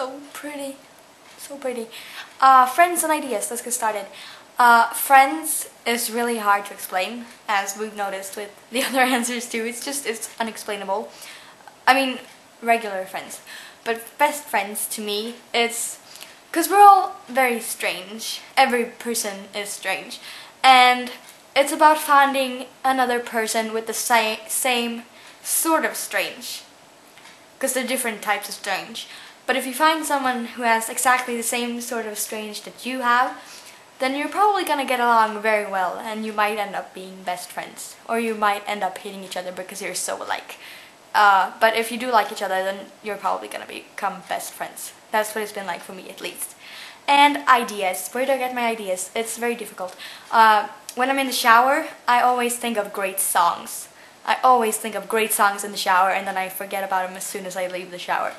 so pretty. So pretty. Friends and ideas, let's get started. Friends is really hard to explain, as we've noticed with the other answers too. It's unexplainable. I mean, regular friends. But best friends to me, it's because we're all very strange. Every person is strange. And it's about finding another person with the same sort of strange. Because they're different types of strange. But if you find someone who has exactly the same sort of strange that you have, then you're probably gonna get along very well, and you might end up being best friends. Or you might end up hating each other because you're so alike. But if you do like each other, then you're probably gonna become best friends. That's what it's been like for me, at least. And ideas. Where do I get my ideas? It's very difficult. When I'm in the shower, I always think of great songs. I always think of great songs in the shower, and then I forget about them as soon as I leave the shower.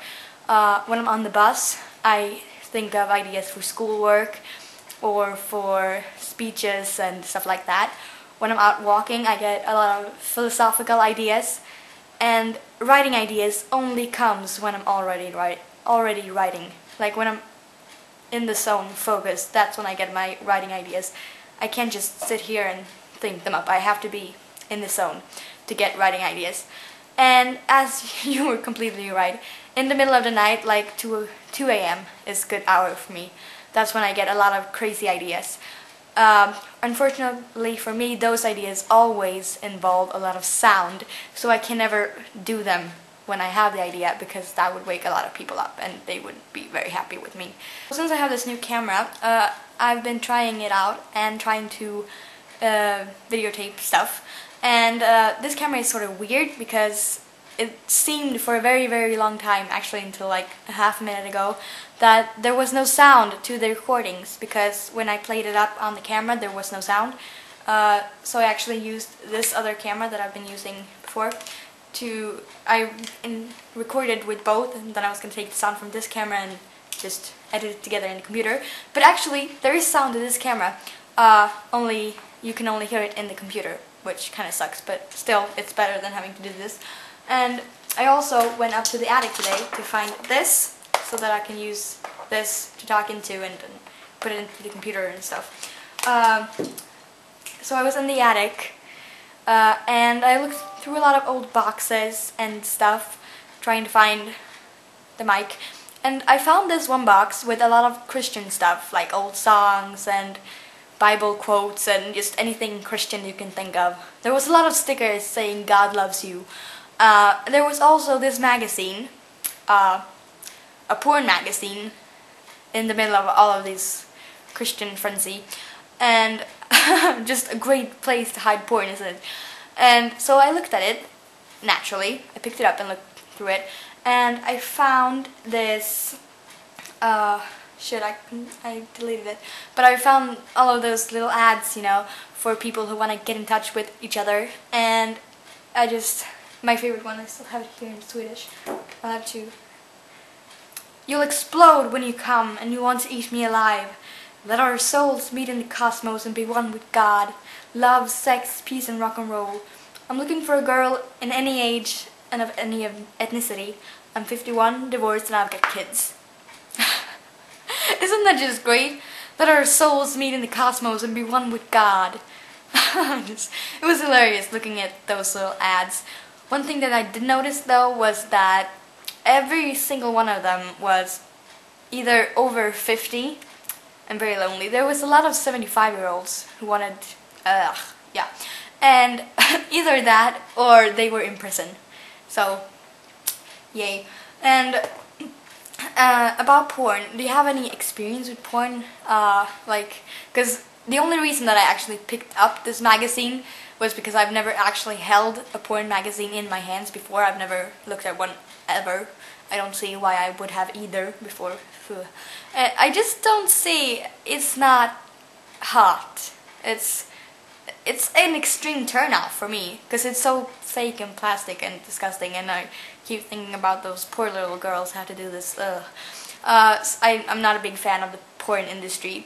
When I'm on the bus, I think of ideas for schoolwork or for speeches and stuff like that. When I'm out walking, I get a lot of philosophical ideas, and writing ideas only comes when I'm already writing. Like when I'm in the zone, focused, that's when I get my writing ideas. I can't just sit here and think them up. I have to be in the zone to get writing ideas. And as you were completely right, in the middle of the night, like 2 a.m. is a good hour for me. That's when I get a lot of crazy ideas. Unfortunately for me, those ideas always involve a lot of sound, so I can never do them when I have the idea, because that would wake a lot of people up and they wouldn't be very happy with me. Since I have this new camera, I've been trying it out and trying to videotape stuff. And this camera is sort of weird because it seemed for a very, very long time, actually until like a half a minute ago, that there was no sound to the recordings, because when I played it up on the camera there was no sound. So I actually used this other camera that I've been using before I recorded with both, and then I was going to take the sound from this camera and just edit it together in the computer. But actually there is sound to this camera, only you can only hear it in the computer, which kind of sucks, but still it's better than having to do this. And I also went up to the attic today to find this, so that I can use this to talk into and put it into the computer and stuff. So I was in the attic, and I looked through a lot of old boxes and stuff, trying to find the mic. And I found this one box with a lot of Christian stuff, like old songs and Bible quotes and just anything Christian you can think of. There was a lot of stickers saying God loves you. There was also this magazine, a porn magazine, in the middle of all of this Christian frenzy, and just a great place to hide porn, isn't it? And so I looked at it, naturally. I picked it up and looked through it, and I found this, shit, I deleted it, but I found all of those little ads, you know, for people who want to get in touch with each other, and my favorite one, I still have it here in Swedish. I'll have to. You'll explode when you come, and you want to eat me alive. Let our souls meet in the cosmos and be one with God. Love, sex, peace, and rock and roll. I'm looking for a girl in any age and of any ethnicity. I'm 51, divorced, and I've got kids. Isn't that just great? Let our souls meet in the cosmos and be one with God. It was hilarious looking at those little ads. One thing that I did notice though was that every single one of them was either over 50 and very lonely. There was a lot of 75-year-olds who wanted, yeah, and either that or they were in prison. So, yay. And about porn, do you have any experience with porn? Because the only reason that I actually picked up this magazine was because I've never actually held a porn magazine in my hands before. I've never looked at one ever. I don't see why I would have either before. I just don't see, it's not hot. It's an extreme turnoff for me, because it's so fake and plastic and disgusting, and I keep thinking about those poor little girls who have to do this. I'm not a big fan of the porn industry.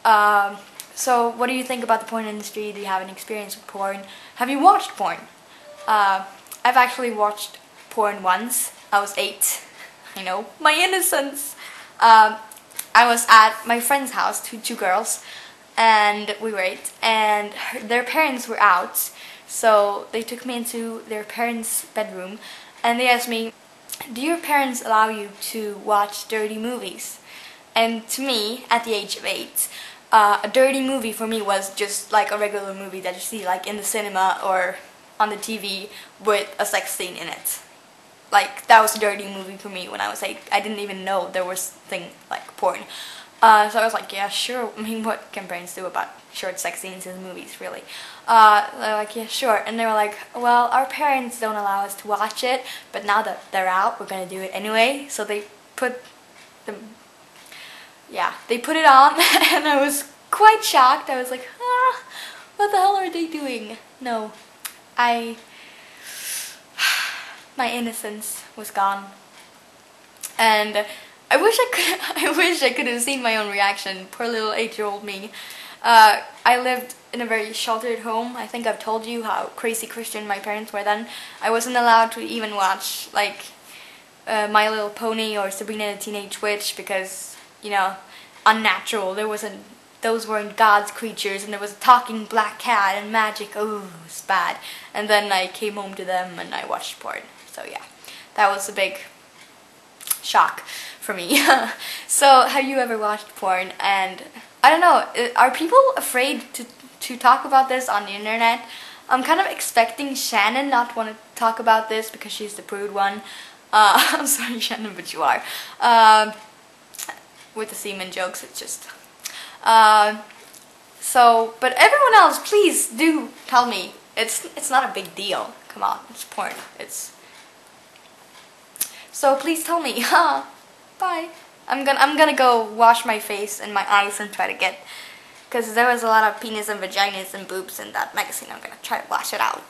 So what do you think about the porn industry? Do you have an experience with porn? Have you watched porn? I've actually watched porn once. I was 8. I know, my innocence. I was at my friend's house, two girls, and we were 8, and their parents were out, so they took me into their parents' bedroom, and they asked me, do your parents allow you to watch dirty movies? And to me, at the age of 8, a dirty movie for me was just like a regular movie that you see like in the cinema or on the TV with a sex scene in it. Like, that was a dirty movie for me when I was 8. I didn't even know there was thing like porn. So I was like, yeah, sure. I mean, what can parents do about short sex scenes in movies, really? They're like, yeah, sure. And they were like, well, our parents don't allow us to watch it, but now that they're out, we're gonna do it anyway. So they put the, yeah, they put it on, and I was quite shocked. I was like, what the hell are they doing? No, my innocence was gone, and I wish I could have seen my own reaction. Poor little 8-year-old me. I lived in a very sheltered home. I think I've told you how crazy Christian my parents were then. I wasn't allowed to even watch like My Little Pony or Sabrina the Teenage Witch because, you know, unnatural. Those weren't God's creatures, and there was a talking black cat and magic. Oh, it was bad. And then I came home to them and I watched porn. So yeah, that was a big shock for me. So, have you ever watched porn? And I don't know, are people afraid to talk about this on the internet? I'm kind of expecting Shannon not want to talk about this because she's the prude one. I'm sorry, Shannon, but you are. With the semen jokes, it's just... but everyone else, please do tell me. It's not a big deal. Come on, it's porn. So please tell me. Bye. I'm gonna go wash my face and my eyes and try to get, because there was a lot of penis and vaginas and boobs in that magazine. I'm gonna try to wash it out.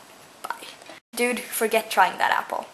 Bye. Dude, forget trying that apple.